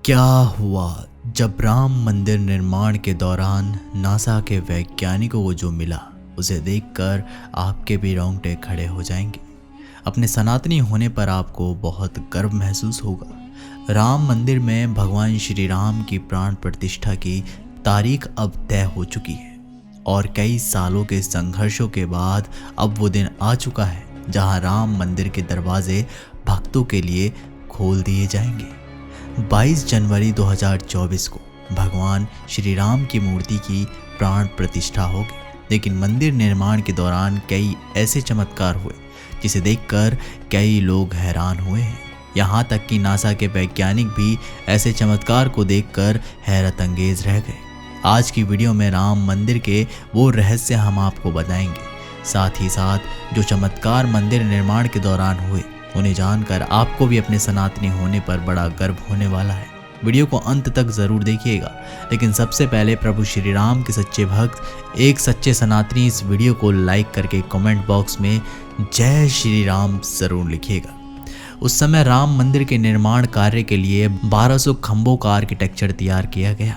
क्या हुआ जब राम मंदिर निर्माण के दौरान नासा के वैज्ञानिकों को जो मिला उसे देखकर आपके भी रोंगटे खड़े हो जाएंगे। अपने सनातनी होने पर आपको बहुत गर्व महसूस होगा। राम मंदिर में भगवान श्री राम की प्राण प्रतिष्ठा की तारीख अब तय हो चुकी है और कई सालों के संघर्षों के बाद अब वो दिन आ चुका है जहां राम मंदिर के दरवाजे भक्तों के लिए खोल दिए जाएंगे। 22 जनवरी 2024 को भगवान श्री राम की मूर्ति की प्राण प्रतिष्ठा होगी, लेकिन मंदिर निर्माण के दौरान कई ऐसे चमत्कार हुए जिसे देखकर कई लोग हैरान हुए हैं। यहाँ तक कि नासा के वैज्ञानिक भी ऐसे चमत्कार को देखकर हैरत अंगेज रह गए। आज की वीडियो में राम मंदिर के वो रहस्य हम आपको बताएंगे, साथ ही साथ जो चमत्कार मंदिर निर्माण के दौरान हुए उन्हें जानकर आपको भी अपने सनातनी होने पर बड़ा गर्व होने वाला है। वीडियो को अंत तक जरूर देखिएगा, लेकिन सबसे पहले प्रभु श्री राम के सच्चे भक्त एक सच्चे सनातनी इस वीडियो को लाइक करके कमेंट बॉक्स में जय श्री राम जरूर लिखिएगा। उस समय राम मंदिर के निर्माण कार्य के लिए 1200 खंभों का आर्किटेक्चर तैयार किया गया।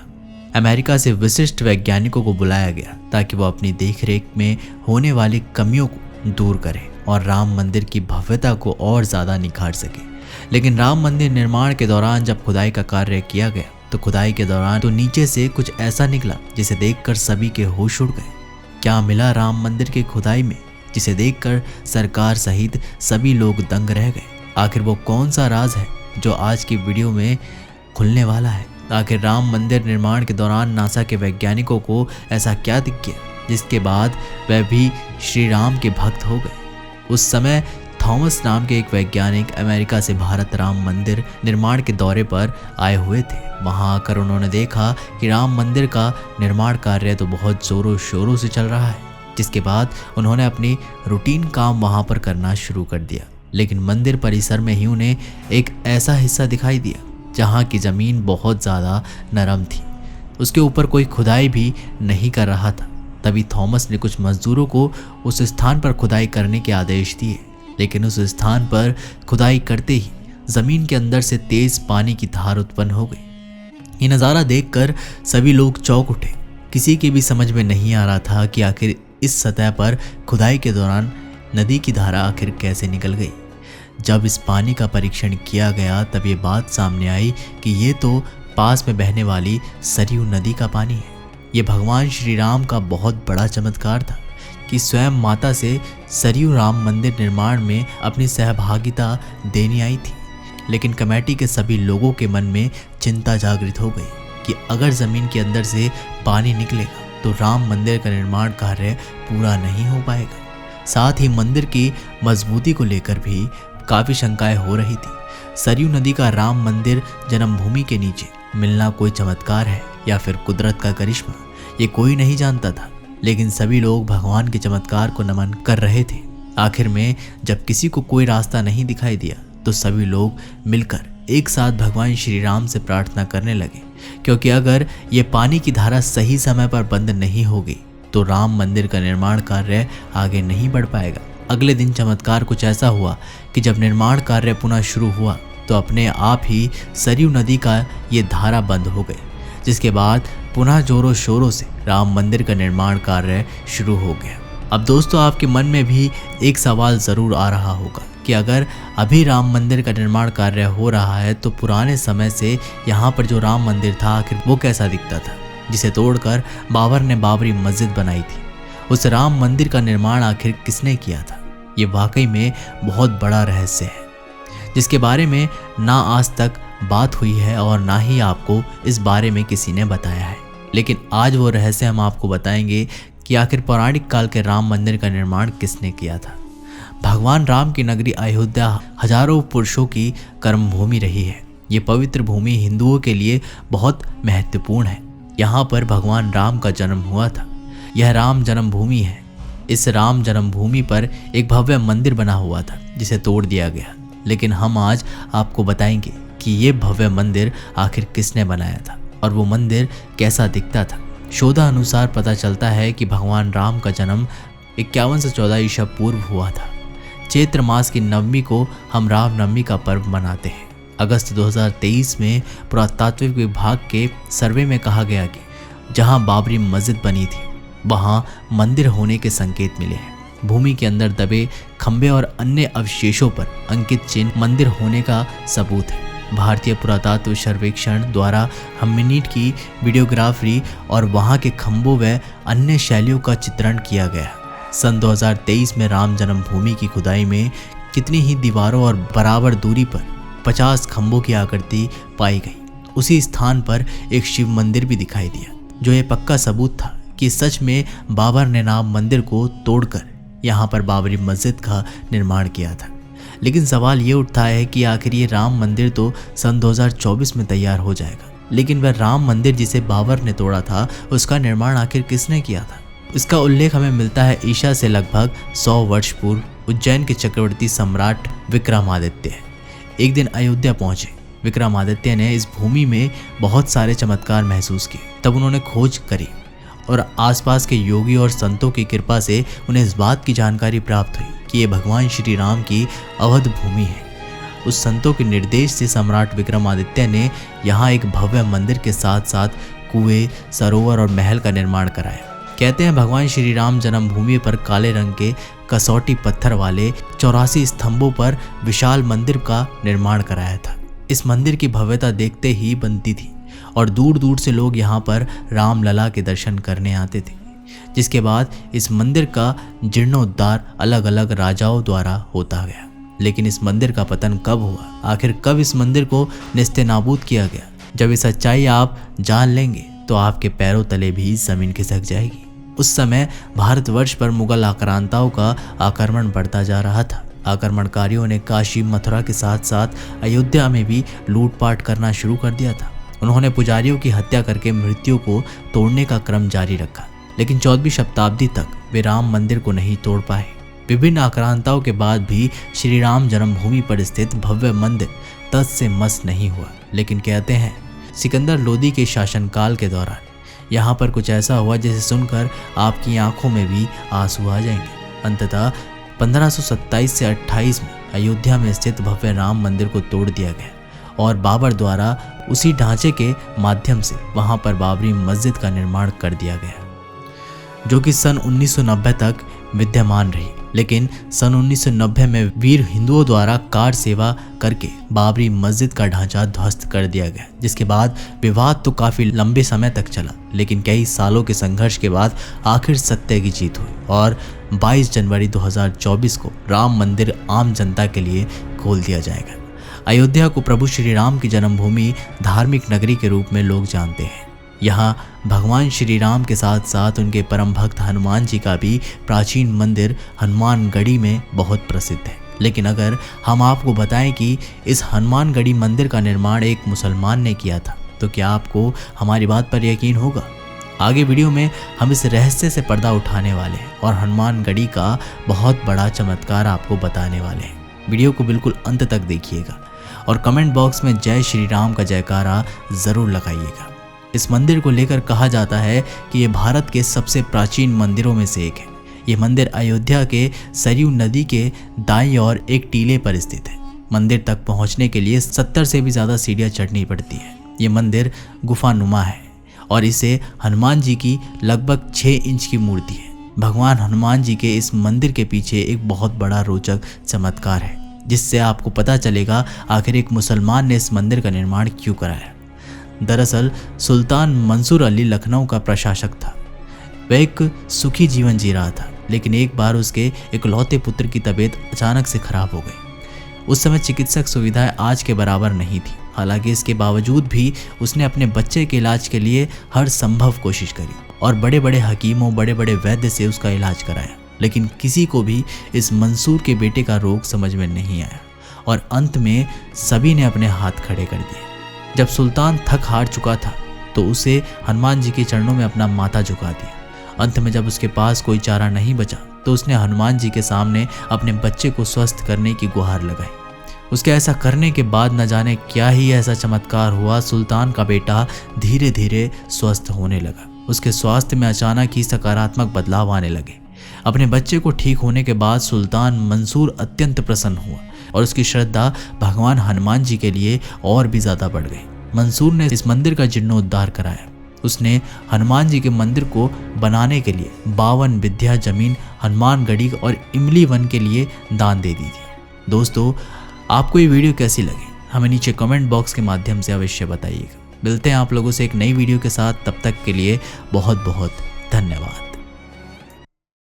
अमेरिका से विशिष्ट वैज्ञानिकों को बुलाया गया ताकि वो अपनी देखरेख में होने वाली कमियों को दूर करें और राम मंदिर की भव्यता को और ज़्यादा निखार सके। लेकिन राम मंदिर निर्माण के दौरान जब खुदाई का कार्य किया गया तो खुदाई के दौरान तो नीचे से कुछ ऐसा निकला जिसे देखकर सभी के होश उड़ गए। क्या मिला राम मंदिर की खुदाई में जिसे देखकर सरकार सहित सभी लोग दंग रह गए। आखिर वो कौन सा राज है जो आज की वीडियो में खुलने वाला है। आखिर राम मंदिर निर्माण के दौरान नासा के वैज्ञानिकों को ऐसा क्या दिख गया जिसके बाद वह भी श्री राम के भक्त हो गए। उस समय थॉमस नाम के एक वैज्ञानिक अमेरिका से भारत राम मंदिर निर्माण के दौरे पर आए हुए थे। वहां आकर उन्होंने देखा कि राम मंदिर का निर्माण कार्य तो बहुत जोरों शोरों से चल रहा है, जिसके बाद उन्होंने अपनी रूटीन काम वहां पर करना शुरू कर दिया। लेकिन मंदिर परिसर में ही उन्हें एक ऐसा हिस्सा दिखाई दिया जहाँ की ज़मीन बहुत ज़्यादा नरम थी, उसके ऊपर कोई खुदाई भी नहीं कर रहा था। तभी थॉमस ने कुछ मजदूरों को उस स्थान पर खुदाई करने के आदेश दिए, लेकिन उस स्थान पर खुदाई करते ही जमीन के अंदर से तेज पानी की धार उत्पन्न हो गई। ये नज़ारा देखकर सभी लोग चौंक उठे। किसी के भी समझ में नहीं आ रहा था कि आखिर इस सतह पर खुदाई के दौरान नदी की धारा आखिर कैसे निकल गई। जब इस पानी का परीक्षण किया गया तब ये बात सामने आई कि ये तो पास में बहने वाली सरयू नदी का पानी है। ये भगवान श्री राम का बहुत बड़ा चमत्कार था कि स्वयं माता से सरयू राम मंदिर निर्माण में अपनी सहभागिता देने आई थी। लेकिन कमेटी के सभी लोगों के मन में चिंता जागृत हो गई कि अगर ज़मीन के अंदर से पानी निकलेगा तो राम मंदिर का निर्माण कार्य पूरा नहीं हो पाएगा। साथ ही मंदिर की मजबूती को लेकर भी काफ़ी शंकाएं हो रही थी। सरयू नदी का राम मंदिर जन्मभूमि के नीचे मिलना कोई चमत्कार है या फिर कुदरत का करिश्मा, ये कोई नहीं जानता था। लेकिन सभी लोग भगवान के चमत्कार को नमन कर रहे थे। आखिर में जब किसी को कोई रास्ता नहीं दिखाई दिया तो सभी लोग मिलकर एक साथ भगवान श्री राम से प्रार्थना करने लगे, क्योंकि अगर ये पानी की धारा सही समय पर बंद नहीं होगी तो राम मंदिर का निर्माण कार्य आगे नहीं बढ़ पाएगा। अगले दिन चमत्कार कुछ ऐसा हुआ कि जब निर्माण कार्य पुनः शुरू हुआ तो अपने आप ही सरयू नदी का ये धारा बंद हो गई, जिसके बाद पुनः जोरों शोरों से राम मंदिर का निर्माण कार्य शुरू हो गया। अब दोस्तों, आपके मन में भी एक सवाल ज़रूर आ रहा होगा कि अगर अभी राम मंदिर का निर्माण कार्य हो रहा है तो पुराने समय से यहाँ पर जो राम मंदिर था आखिर वो कैसा दिखता था, जिसे तोड़कर बाबर ने बाबरी मस्जिद बनाई थी। उस राम मंदिर का निर्माण आखिर किसने किया था, ये वाकई में बहुत बड़ा रहस्य है जिसके बारे में ना आज तक बात हुई है और ना ही आपको इस बारे में किसी ने बताया है। लेकिन आज वो रहस्य हम आपको बताएंगे कि आखिर पौराणिक काल के राम मंदिर का निर्माण किसने किया था। भगवान राम की नगरी अयोध्या हजारों पुरुषों की कर्मभूमि रही है। ये पवित्र भूमि हिंदुओं के लिए बहुत महत्वपूर्ण है। यहाँ पर भगवान राम का जन्म हुआ था। यह राम जन्मभूमि है। इस राम जन्मभूमि पर एक भव्य मंदिर बना हुआ था जिसे तोड़ दिया गया। लेकिन हम आज आपको बताएंगे कि ये भव्य मंदिर आखिर किसने बनाया था और वो मंदिर कैसा दिखता था। शोधा अनुसार पता चलता है कि भगवान राम का जन्म 51 से 14 ईसा पूर्व हुआ था। चैत्र मास की नवमी को हम रामनवमी का पर्व मनाते हैं अगस्त 2023 में पुरातात्विक विभाग के सर्वे में कहा गया कि जहां बाबरी मस्जिद बनी थी वहां मंदिर होने के संकेत मिले हैं। भूमि के अंदर दबे खंभे और अन्य अवशेषों पर अंकित चिन्ह मंदिर होने का सबूत है। भारतीय पुरातत्व सर्वेक्षण द्वारा हम्मीनीट की वीडियोग्राफी और वहां के खंभों व अन्य शैलियों का चित्रण किया गया। सन 2023 में राम जन्मभूमि की खुदाई में कितनी ही दीवारों और बराबर दूरी पर 50 खंभों की आकृति पाई गई। उसी स्थान पर एक शिव मंदिर भी दिखाई दिया, जो ये पक्का सबूत था कि सच में बाबर ने राम मंदिर को तोड़कर यहाँ पर बाबरी मस्जिद का निर्माण किया था। लेकिन सवाल ये उठता है कि आखिर ये राम मंदिर तो सन 2024 में तैयार हो जाएगा, लेकिन वह राम मंदिर जिसे बाबर ने तोड़ा था उसका निर्माण आखिर किसने किया था? इसका उल्लेख हमें मिलता है ईसा से लगभग 100 वर्ष पूर्व उज्जैन के चक्रवर्ती सम्राट विक्रमादित्य एक दिन अयोध्या पहुंचे। विक्रमादित्य ने इस भूमि में बहुत सारे चमत्कार महसूस किए। तब उन्होंने खोज करी और आसपास के योगी और संतों की कृपा से उन्हें इस बात की जानकारी प्राप्त हुई कि ये भगवान श्री राम की अवध भूमि है। उस संतों के निर्देश से सम्राट विक्रमादित्य ने यहाँ एक भव्य मंदिर के साथ साथ कुएं, सरोवर और महल का निर्माण कराया। कहते हैं भगवान श्री राम जन्मभूमि पर काले रंग के कसौटी पत्थर वाले 84 स्तंभों पर विशाल मंदिर का निर्माण कराया था। इस मंदिर की भव्यता देखते ही बनती थी और दूर दूर से लोग यहाँ पर रामलला के दर्शन करने आते थे। जिसके बाद इस मंदिर का जीर्णोद्धार अलग अलग राजाओं द्वारा होता गया। लेकिन इस मंदिर का पतन कब हुआ? आखिर कब इस मंदिर को नेस्तनाबूद किया गया? जब ये सच्चाई आप जान लेंगे तो आपके पैरों तले भी जमीन खिसक जाएगी। उस समय भारतवर्ष पर मुगल आक्रांताओं का आक्रमण बढ़ता जा रहा था। आक्रमणकारियों ने काशी, मथुरा के साथ साथ अयोध्या में भी लूटपाट करना शुरू कर दिया था। उन्होंने पुजारियों की हत्या करके मृत्यु को तोड़ने का क्रम जारी रखा, लेकिन 14वीं शताब्दी तक वे राम मंदिर को नहीं तोड़ पाए। विभिन्न आक्रांताओं के बाद भी श्री राम जन्मभूमि पर स्थित भव्य मंदिर तस से मस नहीं हुआ। लेकिन कहते हैं सिकंदर लोदी के शासनकाल के दौरान यहाँ पर कुछ ऐसा हुआ जिसे सुनकर आपकी आंखों में भी आंसू आ जाएंगे। अंततः 1527 से 28 में अयोध्या में स्थित भव्य राम मंदिर को तोड़ दिया गया और बाबर द्वारा उसी ढांचे के माध्यम से वहां पर बाबरी मस्जिद का निर्माण कर दिया गया, जो कि सन 1990 तक विद्यमान रही। लेकिन सन 1990 में वीर हिंदुओं द्वारा कार सेवा करके बाबरी मस्जिद का ढांचा ध्वस्त कर दिया गया, जिसके बाद विवाद तो काफी लंबे समय तक चला। लेकिन कई सालों के संघर्ष के बाद आखिर सत्य की जीत हुई और 22 जनवरी 2024 को राम मंदिर आम जनता के लिए खोल दिया जाएगा। अयोध्या को प्रभु श्री राम की जन्मभूमि, धार्मिक नगरी के रूप में लोग जानते हैं। यहाँ भगवान श्री राम के साथ साथ उनके परम भक्त हनुमान जी का भी प्राचीन मंदिर हनुमानगढ़ी में बहुत प्रसिद्ध है। लेकिन अगर हम आपको बताएं कि इस हनुमानगढ़ी मंदिर का निर्माण एक मुसलमान ने किया था, तो क्या आपको हमारी बात पर यकीन होगा? आगे वीडियो में हम इस रहस्य से पर्दा उठाने वाले हैं और हनुमानगढ़ी का बहुत बड़ा चमत्कार आपको बताने वाले हैं। वीडियो को बिल्कुल अंत तक देखिएगा और कमेंट बॉक्स में जय श्री राम का जयकारा जरूर लगाइएगा। इस मंदिर को लेकर कहा जाता है कि ये भारत के सबसे प्राचीन मंदिरों में से एक है। ये मंदिर अयोध्या के सरयू नदी के दाईं ओर एक टीले पर स्थित है। मंदिर तक पहुंचने के लिए 70 से भी ज़्यादा सीढ़ियां चढ़नी पड़ती है। ये मंदिर गुफानुमा है और इसे हनुमान जी की लगभग 6 इंच की मूर्ति है। भगवान हनुमान जी के इस मंदिर के पीछे एक बहुत बड़ा रोचक चमत्कार है, जिससे आपको पता चलेगा आखिर एक मुसलमान ने इस मंदिर का निर्माण क्यों कराया। दरअसल सुल्तान मंसूर अली लखनऊ का प्रशासक था। वह एक सुखी जीवन जी रहा था, लेकिन एक बार उसके इकलौते पुत्र की तबीयत अचानक से खराब हो गई। उस समय चिकित्सक सुविधाएं आज के बराबर नहीं थी। हालांकि इसके बावजूद भी उसने अपने बच्चे के इलाज के लिए हर संभव कोशिश करी और बड़े बड़े हकीमों, बड़े बड़े वैद्य से उसका इलाज कराया, लेकिन किसी को भी इस मंसूर के बेटे का रोग समझ में नहीं आया और अंत में सभी ने अपने हाथ खड़े कर दिए। जब सुल्तान थक हार चुका था तो उसे हनुमान जी के चरणों में अपना माथा झुका दिया। अंत में जब उसके पास कोई चारा नहीं बचा तो उसने हनुमान जी के सामने अपने बच्चे को स्वस्थ करने की गुहार लगाई। उसके ऐसा करने के बाद न जाने क्या ही ऐसा चमत्कार हुआ, सुल्तान का बेटा धीरे धीरे स्वस्थ होने लगा। उसके स्वास्थ्य में अचानक ही सकारात्मक बदलाव आने लगे। अपने बच्चे को ठीक होने के बाद सुल्तान मंसूर अत्यंत प्रसन्न हुआ। और उसकी श्रद्धा भगवान हनुमान जी के लिए और भी ज़्यादा बढ़ गई। मंसूर ने इस मंदिर का जीर्णोद्धार कराया। उसने हनुमान जी के मंदिर को बनाने के लिए 52 विद्या जमीन हनुमानगढ़ी और इमली वन के लिए दान दे दी थी। दोस्तों, आपको ये वीडियो कैसी लगी हमें नीचे कमेंट बॉक्स के माध्यम से अवश्य बताइएगा। मिलते हैं आप लोगों से एक नई वीडियो के साथ, तब तक के लिए बहुत बहुत धन्यवाद।